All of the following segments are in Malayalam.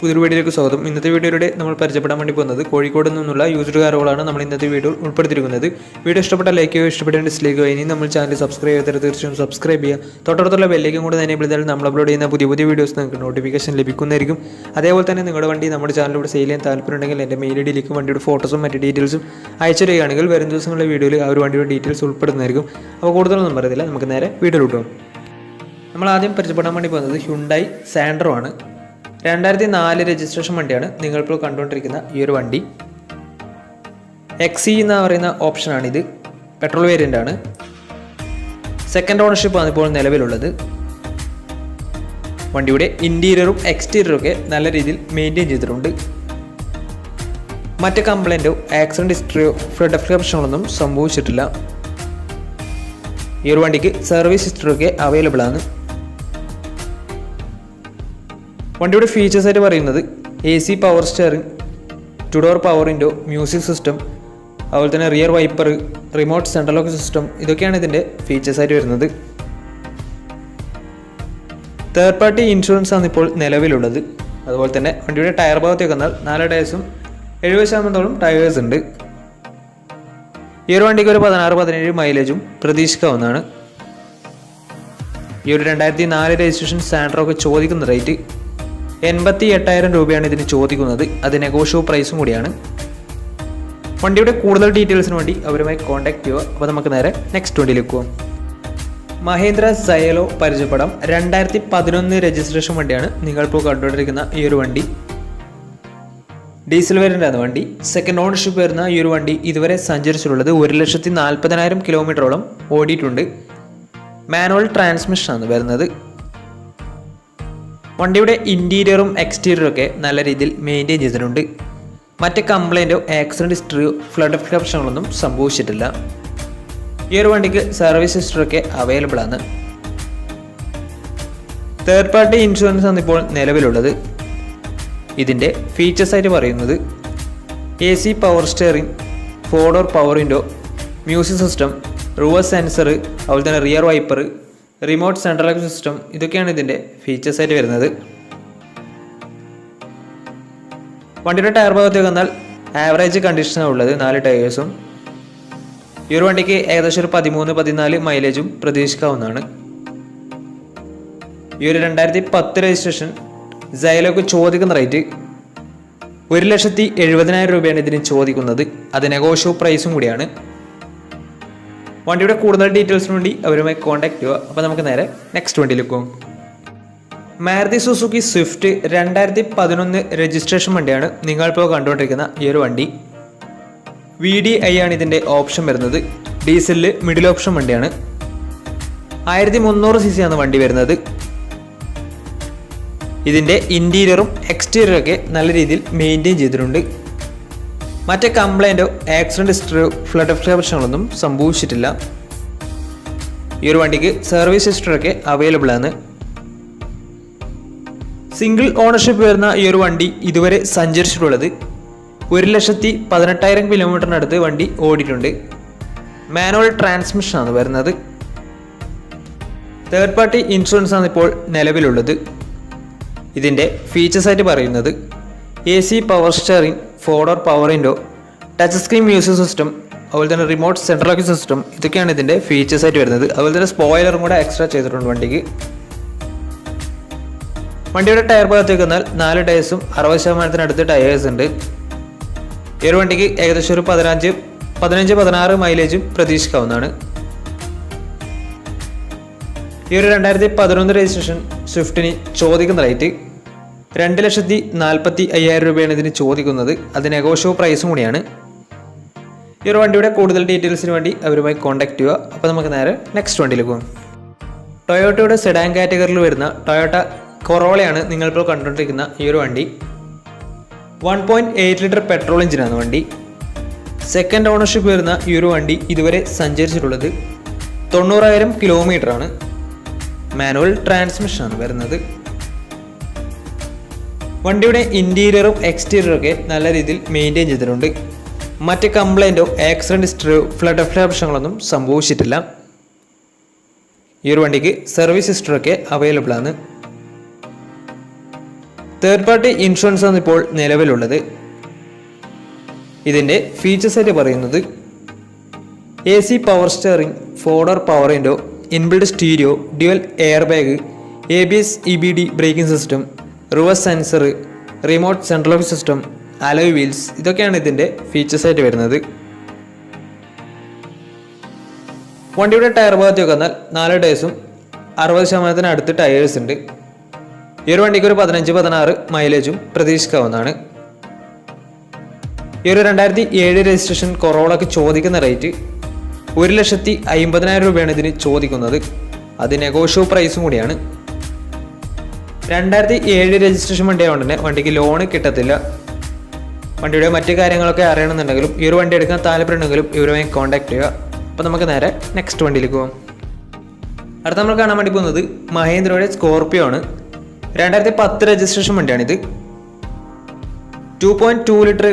പുതിയൊരു വീഡിയോയിലേക്ക് സ്വാഗതം. ഇന്നത്തെ വീഡിയോയിലൂടെ നമ്മൾ പരിചയപ്പെടാൻ വേണ്ടി പോകുന്നത് കോഴിക്കോട് നിന്നുള്ള യൂസ്ഡ് കാറുകളാണ് നമ്മൾ ഇന്നത്തെ വീഡിയോയിൽ ഉൾപ്പെടുത്തിയിരിക്കുന്നത്. വീഡിയോ ഇഷ്ടപ്പെട്ട ലൈക്ക് ചെയ്യുക, ഇഷ്ടപ്പെട്ട ഡിസ്ലൈക്ക് ചെയ്യുക. ഇനി നമ്മൾ ചാനൽ സബ്സ്ക്രൈബ് ചെയ്താൽ തീർച്ചയായും സബ്സ്ക്രൈബ് ചെയ്യുക. തൊട്ടടുത്തുള്ള ബെല്ലേക്കും കൂടെ എനേബിൾ ചെയ്താൽ നമ്മൾ അപ്ലോഡ് ചെയ്യുന്ന പുതിയ വീഡിയോസ് നിങ്ങൾക്ക് നോട്ടിഫിക്കേഷൻ ലഭിക്കുന്നതായിരിക്കും. അതേപോലെ തന്നെ നിങ്ങളുടെ വണ്ടി നമ്മുടെ ചാനലിലൂടെ സെയിൽ ചെയ്യാൻ താല്പര്യമുണ്ടെങ്കിൽ എൻ്റെ മെയിൽ ഐഡിയിലേക്ക് വണ്ടിയുടെ ഫോട്ടോസും മറ്റ് ഡീറ്റെയിൽസും അയച്ചു തരികയാണെങ്കിൽ വരും ദിവസങ്ങളിലെ വീഡിയോയിൽ ആ ഒരു വണ്ടിയുടെ ഡീറ്റെയിൽസ് ഉൾപ്പെടുന്നതായിരിക്കും. അപ്പോൾ കൂടുതലൊന്നും പറയുന്നില്ല, നമുക്ക് നേരെ വീഡിയോയിലോട്ട് പോകാം. നമ്മൾ ആദ്യം പരിചയപ്പെടാൻ വേണ്ടി പോകുന്നത് ഹ്യുണ്ടായി സാൻഡ്രോ ആണ്. 2004 രജിസ്ട്രേഷൻ വണ്ടിയാണ് നിങ്ങളിപ്പോൾ കണ്ടുകൊണ്ടിരിക്കുന്ന ഈ ഒരു വണ്ടി. XE എന്ന് പറയുന്ന ഓപ്ഷനാണിത്. പെട്രോൾ വേരിയൻ്റ് ആണ്. സെക്കൻഡ് ഓണർഷിപ്പ് ആണ് ഇപ്പോൾ നിലവിലുള്ളത്. വണ്ടിയുടെ ഇൻറ്റീരിയറും എക്സ്റ്റീരിയറും ഒക്കെ നല്ല രീതിയിൽ മെയിൻറ്റെയിൻ ചെയ്തിട്ടുണ്ട്. മറ്റ് കംപ്ലൈൻറ്റോ ആക്സിഡൻറ്റ് ഹിസ്റ്ററിയോ ഫ്ലഡ് പ്രശ്നങ്ങളൊന്നും സംഭവിച്ചിട്ടില്ല. ഈ ഒരു വണ്ടിക്ക് സർവീസ് ഹിസ്റ്ററിയൊക്കെ അവൈലബിൾ ആണ്. വണ്ടിയുടെ ഫീച്ചേഴ്സ് ആയിട്ട് പറയുന്നത് AC power steering, 2 door power window, music system, അതുപോലെ തന്നെ rear wiper, remote central lock system, ഇതൊക്കെയാണ് ഇതിൻ്റെ ഫീച്ചേഴ്സ് ആയിട്ട് വരുന്നത്. തേർഡ് പാർട്ടി ഇൻഷുറൻസ് ആണ് ഇപ്പോൾ നിലവിലുള്ളത്. അതുപോലെ തന്നെ വണ്ടിയുടെ ടയർ ഭാഗത്തേക്ക് വന്നാൽ 4 ടയേഴ്സും 70% ടയേഴ്സ് ഉണ്ട്. ഈ ഒരു വണ്ടിക്ക് ഒരു 16-17 മൈലേജും പ്രതീക്ഷിക്കാവുന്നതാണ്. ഈ ഒരു 2004 രജിസ്ട്രേഷൻ സാൻഡ്രോക്ക് ചോദിക്കുന്ന റേറ്റ് 88,000 രൂപയാണ് ഇതിന് ചോദിക്കുന്നത്. അത് നെഗോഷ്യബിൾ പ്രൈസും കൂടിയാണ്. വണ്ടിയുടെ കൂടുതൽ ഡീറ്റെയിൽസിന് വേണ്ടി അവരുമായി കോൺടാക്ട് ചെയ്യുക. അപ്പോൾ നമുക്ക് നേരെ നെക്സ്റ്റ് വണ്ടിയിലേക്ക് പോകാം. മഹീന്ദ്ര സയലോ പരിചയപ്പെടാം. 2011 രജിസ്ട്രേഷൻ വണ്ടിയാണ് നിങ്ങളിപ്പോൾ കണ്ടുകൊണ്ടിരിക്കുന്ന ഈ ഒരു വണ്ടി. ഡീസൽ വേരിയൻ്റാണ് വണ്ടി. സെക്കൻഡ് ഓണർഷിപ്പ് വരുന്ന ഈ ഒരു വണ്ടി ഇതുവരെ സഞ്ചരിച്ചിട്ടുള്ളത് 1,40,000 കിലോമീറ്ററോളം ഓടിയിട്ടുണ്ട്. മാനുവൽ ട്രാൻസ്മിഷനാണ് വരുന്നത്. വണ്ടിയുടെ ഇൻറ്റീരിയറും എക്സ്റ്റീരിയറും ഒക്കെ നല്ല രീതിയിൽ മെയിൻറ്റെയിൻ ചെയ്തിട്ടുണ്ട്. മറ്റ് കംപ്ലൈൻറ്റോ ആക്സിഡൻറ്റ് ഹിസ്റ്ററിയോ ഫ്ലഡ് പ്രശ്നങ്ങളൊന്നും സംഭവിച്ചിട്ടില്ല. ഈ ഒരു വണ്ടിക്ക് സർവീസ് ഹിസ്റ്ററിയൊക്കെ അവൈലബിൾ ആണ്. തേർഡ് പാർട്ടി ഇൻഷുറൻസ് ആണ് ഇപ്പോൾ നിലവിലുള്ളത്. ഇതിൻ്റെ ഫീച്ചേഴ്സ് ആയിട്ട് പറയുന്നത് AC power steering, 4 door power window, music system, reverse sensor, അതുപോലെ തന്നെ rear wiper, remote central lock system, ഇതൊക്കെയാണ് ഇതിൻ്റെ ഫീച്ചേഴ്സ് ആയിട്ട് വരുന്നത്. വണ്ടിയുടെ ടയർ ഭാഗത്തേക്ക് വന്നാൽ ആവറേജ് കണ്ടീഷനാണ് ഉള്ളത്. 4 ടയേഴ്സും. ഈ ഒരു വണ്ടിക്ക് ഏകദേശം ഒരു 13-14 മൈലേജും പ്രതീക്ഷിക്കാവുന്നതാണ്. ഈ ഒരു 2010 രജിസ്ട്രേഷൻ സയലോക്ക് ചോദിക്കുന്ന റേറ്റ് 1,70,000 രൂപയാണ് ഇതിന് ചോദിക്കുന്നത്. അത് നെഗോഷ്യബിൾ പ്രൈസും കൂടിയാണ്. വണ്ടിയുടെ കൂടുതൽ ഡീറ്റെയിൽസിന് വേണ്ടി അവരുമായി കോൺടാക്ട് ചെയ്യുക. അപ്പോൾ നമുക്ക് നേരെ നെക്സ്റ്റ് വണ്ടിയിലേക്ക് പോകും. മാരുതി സുസുക്കി സ്വിഫ്റ്റ് 2011 രജിസ്ട്രേഷൻ വണ്ടിയാണ് നിങ്ങളിപ്പോൾ കണ്ടുകൊണ്ടിരിക്കുന്ന ഈ ഒരു വണ്ടി. VDI ആണ് ഇതിൻ്റെ ഓപ്ഷൻ വരുന്നത്. ഡീസലിൽ മിഡിൽ ഓപ്ഷൻ വണ്ടിയാണ്. 1300 cc ആണ് വണ്ടി വരുന്നത്. ഇതിൻ്റെ ഇൻറ്റീരിയറും എക്സ്റ്റീരിയറും ഒക്കെ നല്ല രീതിയിൽ മെയിൻറ്റെയിൻ ചെയ്തിട്ടുണ്ട്. മറ്റേ കംപ്ലൈൻറ്റോ ആക്സിഡൻറ്റ് ഹിസ്റ്ററിയോ ഫ്ലഡ് പ്രശ്നങ്ങളൊന്നും സംഭവിച്ചിട്ടില്ല. ഈ ഒരു വണ്ടിക്ക് സർവീസ് ഹിസ്റ്ററിയൊക്കെ അവൈലബിൾ ആണ്. സിംഗിൾ ഓണർഷിപ്പ് വരുന്ന ഈ ഒരു വണ്ടി ഇതുവരെ സഞ്ചരിച്ചിട്ടുള്ളത് 1,18,000 കിലോമീറ്ററിനടുത്ത് വണ്ടി ഓടിയിട്ടുണ്ട്. മാനുവൽ ട്രാൻസ്മിഷനാണ് വരുന്നത്. തേർഡ് പാർട്ടി ഇൻഷുറൻസ് ആണ് ഇപ്പോൾ നിലവിലുള്ളത്. ഇതിൻ്റെ ഫീച്ചേഴ്സ് ആയിട്ട് പറയുന്നത് AC power steering, 4 door power window, touch screen music system, അതുപോലെ തന്നെ റിമോട്ട് സെൻട്രൽ ലോക്ക് സിസ്റ്റം, ഇതൊക്കെയാണ് ഇതിൻ്റെ ഫീച്ചേഴ്സ് ആയിട്ട് വരുന്നത്. അതുപോലെ തന്നെ സ്പോയിലറും കൂടെ എക്സ്ട്രാ ചെയ്തിട്ടുണ്ട് വണ്ടിക്ക്. വണ്ടിയുടെ ടയർ ഭാഗത്തേക്ക് വന്നാൽ 4 ടയേഴ്സും 60% ടയേഴ്സ് ഉണ്ട്. ഈ ഒരു വണ്ടിക്ക് ഏകദേശം ഒരു 15-16 മൈലേജും പ്രതീക്ഷിക്കാവുന്നതാണ്. ഈ ഒരു 2011 രജിസ്ട്രേഷൻ സ്വിഫ്റ്റിന് ചോദിക്കുന്ന റേറ്റ് 2,40,000 രൂപയാണ് ഇതിന് ചോദിക്കുന്നത്. അത് നെഗോഷ്യബിൾ പ്രൈസും കൂടിയാണ്. ഈ ഒരു വണ്ടിയുടെ കൂടുതൽ ഡീറ്റെയിൽസിന് വേണ്ടി അവരുമായി കോൺടാക്ട് ചെയ്യുക. അപ്പോൾ നമുക്ക് നേരെ നെക്സ്റ്റ് വണ്ടിയിലേക്ക് പോകും. ടൊയോട്ടയുടെ സെഡാൻ കാറ്റഗറിയിൽ വരുന്ന ടൊയോട്ട കൊറോളയാണ് നിങ്ങളിപ്പോൾ കണ്ടുകൊണ്ടിരിക്കുന്ന ഈ ഒരു വണ്ടി. 1.8 ലിറ്റർ പെട്രോൾ എഞ്ചിനാണ് വണ്ടി. സെക്കൻഡ് ഓണർഷിപ്പ് വരുന്ന ഈ ഒരു വണ്ടി ഇതുവരെ സഞ്ചരിച്ചിട്ടുള്ളത് 90,000 കിലോമീറ്ററാണ്. മാനുവൽ ട്രാൻസ്മിഷനാണ് വരുന്നത്. വണ്ടിയുടെ ഇൻറ്റീരിയറും എക്സ്റ്റീരിയറും ഒക്കെ നല്ല രീതിയിൽ മെയിൻറ്റെയിൻ ചെയ്തിട്ടുണ്ട്. മറ്റ് കംപ്ലൈൻറ്റോ ആക്സിഡൻറ്റ് ഹിസ്റ്ററിയോ ഫ്ലഡ് പ്രശ്നങ്ങളൊന്നും സംഭവിച്ചിട്ടില്ല. ഈ ഒരു വണ്ടിക്ക് സർവീസ് ഹിസ്റ്ററൊക്കെ അവൈലബിൾ ആണ്. തേർഡ് പാർട്ടി ഇൻഷുറൻസ് ആണ് ഇപ്പോൾ നിലവിലുള്ളത്. ഇതിൻ്റെ ഫീച്ചേഴ്സ് ആയിട്ട് പറയുന്നത് AC power steering, 4-door power window, inbuilt stereo, dual air bag, ABS EBD braking system, reverse sensor, remote central lock system, alloy wheels, ഇതൊക്കെയാണ് ഇതിൻ്റെ ഫീച്ചേഴ്സ് ആയിട്ട് വരുന്നത്. വണ്ടിയുടെ ടയർ ഭാഗത്തേക്ക് വന്നാൽ 4 ടയേഴ്സും 60% അടുത്ത് ടയേഴ്സ് ഉണ്ട്. ഈ ഒരു വണ്ടിക്ക് ഒരു 15-16 മൈലേജും പ്രതീക്ഷിക്കാവുന്നതാണ്. ഈ ഒരു 2007 രജിസ്ട്രേഷൻ കൊറോളക്ക് ചോദിക്കുന്ന റേറ്റ് 1,50,000 രൂപയാണ് ഇതിന് ചോദിക്കുന്നത്. അത് നെഗോഷ്യബിൾ പ്രൈസും കൂടിയാണ്. 2007 രജിസ്ട്രേഷൻ വണ്ടിയായതുകൊണ്ട് തന്നെ വണ്ടിക്ക് ലോണ് കിട്ടത്തില്ല. വണ്ടിയുടെ മറ്റു കാര്യങ്ങളൊക്കെ അറിയണമെന്നുണ്ടെങ്കിലും ഈ ഒരു വണ്ടി എടുക്കാൻ താല്പര്യമുണ്ടെങ്കിലും ഇവരുമായി കോൺടാക്ട് ചെയ്യുക. അപ്പോൾ നമുക്ക് നേരെ നെക്സ്റ്റ് വണ്ടിയിലേക്ക് പോകാം. അടുത്ത നമ്മൾ കാണാൻ വേണ്ടി പോകുന്നത് മഹേന്ദ്രയുടെ സ്കോർപിയോ ആണ്. 2010 രജിസ്ട്രേഷൻ വണ്ടിയാണിത്. 2.2 ലിറ്റർ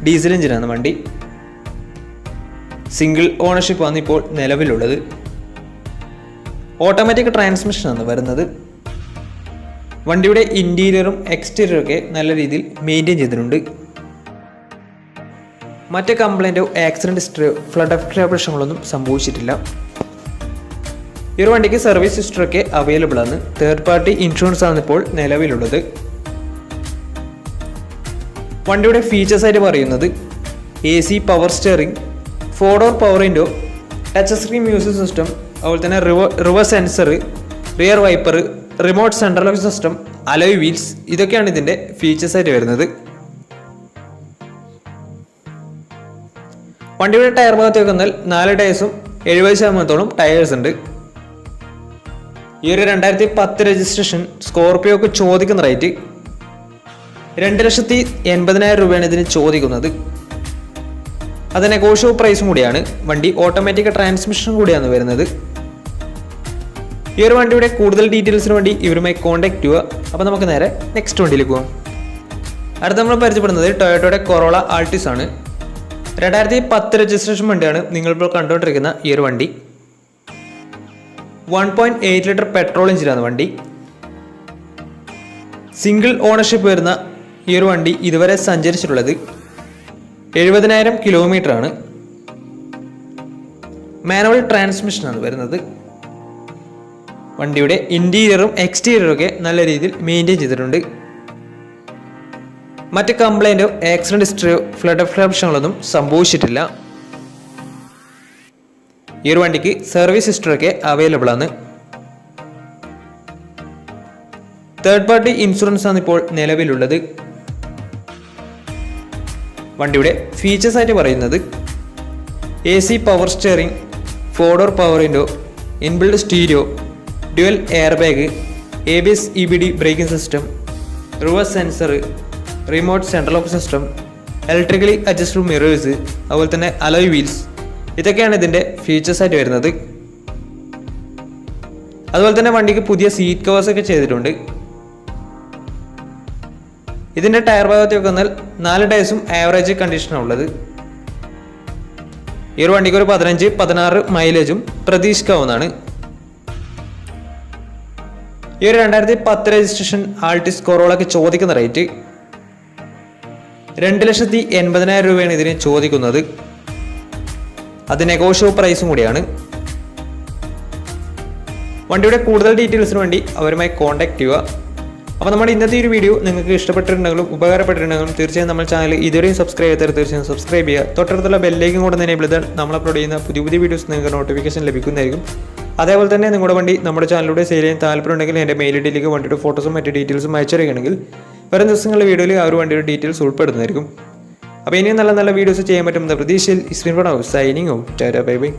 ഡീസൽ എഞ്ചിനാണ് വണ്ടി. സിംഗിൾ ഓണർഷിപ്പ് ആണ് ഇപ്പോൾ നിലവിലുള്ളത്. ഓട്ടോമാറ്റിക് ട്രാൻസ്മിഷനാണ് വരുന്നത്. വണ്ടിയുടെ ഇൻറ്റീരിയറും എക്സ്റ്റീരിയറും ഒക്കെ നല്ല രീതിയിൽ മെയിൻറ്റെയിൻ ചെയ്തിട്ടുണ്ട്. മറ്റ് കംപ്ലൈൻറ്റോ ആക്സിഡൻറ്റ് ഹിസ്റ്ററിയോ ഫ്ലഡ് എഫക്റ്റ് പ്രശ്നങ്ങളൊന്നും സംഭവിച്ചിട്ടില്ല. ഈ ഒരു വണ്ടിക്ക് സർവീസ് ഹിസ്റ്ററൊക്കെ അവൈലബിൾ ആണ്. തേർഡ് പാർട്ടി ഇൻഷുറൻസ് ആണ് ഇപ്പോൾ നിലവിലുള്ളത്. വണ്ടിയുടെ ഫീച്ചേഴ്സ് ആയിട്ട് പറയുന്നത് AC power steering, 4-door power window, touch screen music system, അതുപോലെ തന്നെ reverse sensor, rear wiper, remote central lock system, alloy wheels, ഇതൊക്കെയാണ് ഇതിൻ്റെ ഫീച്ചേഴ്സ് ആയിട്ട് വരുന്നത്. വണ്ടിയുടെ ടയർ ഭാഗത്തേക്ക് വന്നാൽ 4 ടയേഴ്സും 70% ടയേഴ്സ് ഉണ്ട്. ഈ ഒരു 2010 രജിസ്ട്രേഷൻ സ്കോർപിയോക്ക് ചോദിക്കുന്ന റേറ്റ് 2,80,000 രൂപയാണ് ഇതിന് ചോദിക്കുന്നത്. അത് നെഗോഷ്യബിൾ പ്രൈസും കൂടിയാണ്. വണ്ടി ഓട്ടോമാറ്റിക് ട്രാൻസ്മിഷൻ കൂടിയാണ് വരുന്നത്. ഈ ഒരു വണ്ടിയുടെ കൂടുതൽ ഡീറ്റെയിൽസിന് വേണ്ടി ഇവരുമായി കോൺടാക്ട് ചെയ്യുക. അപ്പോൾ നമുക്ക് നേരെ നെക്സ്റ്റ് വണ്ടിയിലേക്ക് പോകാം. അടുത്ത നമ്മൾ പരിചയപ്പെടുന്നത് ടൊയോട്ടയുടെ കൊറോള ആൾട്ടിസ് ആണ്. 2010 രജിസ്ട്രേഷൻ വണ്ടിയാണ് നിങ്ങളിപ്പോൾ കണ്ടുകൊണ്ടിരിക്കുന്ന ഈ ഒരു വണ്ടി. 1.8 ലിറ്റർ പെട്രോൾ എഞ്ചിനാണ് വണ്ടി. സിംഗിൾ ഓണർഷിപ്പ് വരുന്ന ഈ ഒരു വണ്ടി ഇതുവരെ സഞ്ചരിച്ചിട്ടുള്ളത് 70,000 കിലോമീറ്റർ ആണ്. മാനുവൽ ട്രാൻസ്മിഷനാണ് വരുന്നത്. വണ്ടിയുടെ ഇൻറ്റീരിയറും എക്സ്റ്റീരിയറും ഒക്കെ നല്ല രീതിയിൽ മെയിൻറ്റെയിൻ ചെയ്തിട്ടുണ്ട്. മറ്റ് കംപ്ലൈൻറ്റോ ആക്സിഡൻറ്റ് ഹിസ്റ്ററിയോ ഫ്ലഡ് പ്രശ്നങ്ങളൊന്നും സംഭവിച്ചിട്ടില്ല. ഈ ഒരു വണ്ടിക്ക് സർവീസ് ഹിസ്റ്ററൊക്കെ അവൈലബിൾ ആണ്. തേർഡ് പാർട്ടി ഇൻഷുറൻസ് ആണ് ഇപ്പോൾ നിലവിലുള്ളത്. വണ്ടിയുടെ ഫീച്ചേഴ്സ് ആയിട്ട് പറയുന്നത് AC power steering, 4-door power window, inbuilt stereo, dual air bag, ABS EBD braking system, reverse sensor, remote central lock system, electrically adjustable mirrors, അതുപോലെ തന്നെ അലോയ് വീൽസ്, ഇതൊക്കെയാണ് ഇതിൻ്റെ ഫീച്ചേഴ്സ് ആയിട്ട് വരുന്നത്. അതുപോലെ തന്നെ വണ്ടിക്ക് പുതിയ സീറ്റ് കവേഴ്സ് ഒക്കെ ചെയ്തിട്ടുണ്ട്. ഇതിൻ്റെ ടയർ ഭാഗത്തേക്ക് വന്നാൽ 4 ടയേഴ്സും ആവറേജ് കണ്ടീഷനാണ് ഉള്ളത്. ഈ ഒരു വണ്ടിക്ക് ഒരു 15-16 മൈലേജും പ്രതീക്ഷിക്കാവുന്നതാണ്. ഈ ഒരു 2010 രജിസ്ട്രേഷൻ ആൾട്ടിസ് കൊറോളക്ക് ചോദിക്കുന്ന റേറ്റ് 2,80,000 രൂപയാണ് ഇതിന് ചോദിക്കുന്നത്. അത് നെഗോഷ്യബിൾ പ്രൈസും കൂടിയാണ്. വണ്ടിയുടെ കൂടുതൽ ഡീറ്റെയിൽസിന് വേണ്ടി അവരുമായി കോൺടാക്ട് ചെയ്യുക. അപ്പോൾ നമ്മുടെ ഇന്നത്തെ ഈ ഒരു വീഡിയോ നിങ്ങൾക്ക് ഇഷ്ടപ്പെട്ടിട്ടുണ്ടെങ്കിലും ഉപകാരപ്പെട്ടിട്ടുണ്ടെങ്കിലും തീർച്ചയായും നമ്മുടെ ചാനൽ ഇതുവരെയും സബ്സ്ക്രൈബ് ചെയ്താൽ തീർച്ചയായും സബ്സ്ക്രൈബ് ചെയ്യുക. തൊട്ടടുത്തുള്ള ബെല്ലേക്കും കൂടെ എനേബിൾ ചെയ്താൽ നമ്മൾ അപ്ലോഡ് ചെയ്യുന്ന പുതിയ പുതിയ വീഡിയോസ് നിങ്ങൾക്ക് നോട്ടിഫിക്കേഷൻ ലഭിക്കുന്നതായിരിക്കും. അതേപോലെ തന്നെ നിങ്ങളുടെ വണ്ടി നമ്മുടെ ചാനലിലൂടെ സെയിൽ ചെയ്യാൻ താല്പര്യമുണ്ടെങ്കിൽ എൻ്റെ മെയിൽ ഐഡിയിലേക്ക് വണ്ടിയുടെ ഫോട്ടോസും മറ്റ് ഡീറ്റെയിൽസും അയച്ചിരിക്കുകയാണെങ്കിൽ വരും ദിവസങ്ങളിലെ വീഡിയോയിൽ ആ ഒരു വണ്ടിയുടെ ഡീറ്റെയിൽസ് ഉൾപ്പെടുന്നതായിരിക്കും. അപ്പോൾ ഇനിയും നല്ല നല്ല വീഡിയോസ് ചെയ്യാൻ പറ്റുന്ന പ്രതീക്ഷയിൽ screen signing tata bye bye.